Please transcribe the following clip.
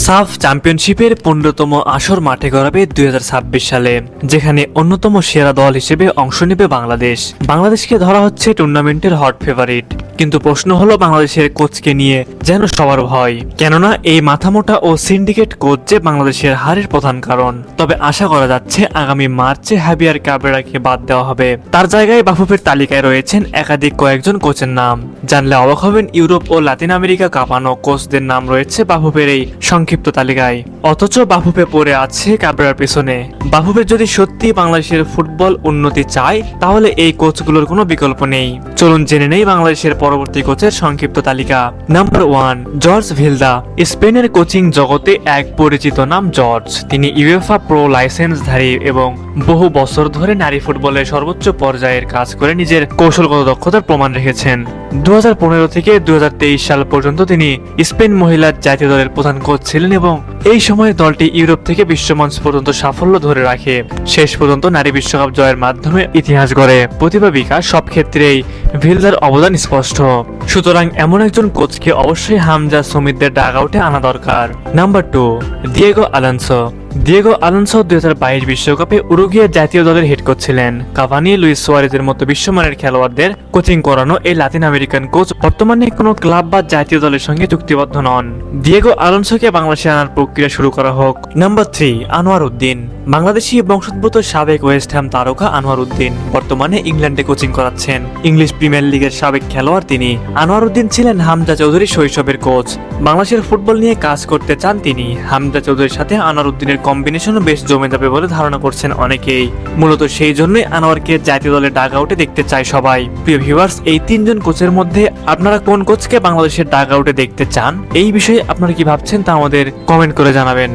সাফ চ্যাম্পিয়নশিপের 15তম আসর মাঠে গড়াবে 2026 সালে, যেখানে অন্যতম সেরা দল হিসেবে অংশ নেবে বাংলাদেশ। বাংলাদেশকে ধরা হচ্ছে টুর্নামেন্টের হট ফেভারিট, কিন্তু প্রশ্ন হলো বাংলাদেশের কোচকে নিয়ে যেন সবার ভয়, কেননা এই মাথামোটা ও সিন্ডিকেট কোচ যে বাংলাদেশের হারের প্রধান কারণ। তবে আশা করা যাচ্ছে আগামী মার্চে হাবিয়ার কাবরেরাকে বাদ দেওয়া হবে, তার জায়গায় বাফুফের তালিকায় রয়েছেন একাধিক কয়েকজন কোচের নাম। জানলে অবাক হবেন, ইউরোপ ও লাতিন আমেরিকা কাঁপানো কোচদের নাম রয়েছে বাফুফের এই সংক্ষিপ্ত তালিকায়, অথচ বাফুফে পড়ে আছে কাবরেরার পেছনে। বাফুফে যদি সত্যি বাংলাদেশের ফুটবল উন্নতি চায়, তাহলে এই কোচগুলোর কোনো বিকল্প নেই। চলুন জেনে নেই বাংলাদেশের পরবর্তী কোচের সংক্ষিপ্ত তালিকা। Number 1, George Vilda. স্পেনের কোচিং জগতে এক পরিচিত নাম জর্জ। তিনি ইউএফা প্রো লাইসেন্সধারী এবং বহু বছর ধরে নারী ফুটবলের সর্বোচ্চ পর্যায়ের কাজ করে নিজের কৌশলগত দক্ষতার প্রমাণ রেখেছেন। 2015 থেকে 2023 সাল পর্যন্ত তিনি স্পেন মহিলা জাতীয় দলের প্রধান কোচ ছিলেন এবং এই সময় দলটি ইউরোপ থেকে বিশ্বমঞ্চ পর্যন্ত সাফল্য ধরে রাখে, শেষ পর্যন্ত নারী বিশ্বকাপ জয়ের মাধ্যমে ইতিহাস গড়ে। প্রতিভা বিকাশ সব ক্ষেত্রেই ভিলদার অবদান স্পষ্ট। সুতরাং এমন একজন কোচকে অবশ্যই হামজা সমিতদের ডাগ আউটে আনা দরকার। Number 2, Diego Alonso. Diego Alonso 2022 বিশ্বকাপে উরুগুয়ে জাতীয় দলের হেড কোচ ছিলেন। কাভানি, লুইস সুয়ারেজের মতো বিশ্বমানের খেলোয়াড়দের কোচিং করানো এই লাতিন আমেরিকান কোচ বর্তমানে কোনো ক্লাব বা জাতীয় দলের সঙ্গে চুক্তিবদ্ধ নন। দিয়েগো আলোনসোকে বাংলাদেশে আনার প্রক্রিয়া শুরু করা হোক। নাম্বার 3, আনোয়ার উদ্দিন। বাংলাদেশি বংশোদ্ভূত সাবেক ওয়েস্ট হ্যাম তারকা আনোয়ার উদ্দিন বর্তমানে ইংল্যান্ডে কোচিং করাচ্ছেন। ইংলিশ প্রিমিয়ার লিগের সাবেক খেলোয়াড় তিনি। আনোয়ার উদ্দিন ছিলেন হামজা চৌধুরীর শৈশবের কোচ। বাংলাদেশের ফুটবল নিয়ে কাজ করতে চান তিনি। হামজা চৌধুরীর সাথে আনোয়ার উদ্দিনের কম্বিনেশনও বেশ জমে যাবে বলে ধারণা করছেন অনেকেই। মূলত সেই জন্যই আনোয়ারকে জাতীয় দলের ডাগ আউটে দেখতে চায় সবাই। প্রিয় ভিউয়ার্স, এই 3 জন কোচের মধ্যে আপনারা কোন কোচকে বাংলাদেশের ডাগ আউটে দেখতে চান? এই বিষয়ে আপনারা কি ভাবছেন তা আমাদের কমেন্ট করে জানাবেন।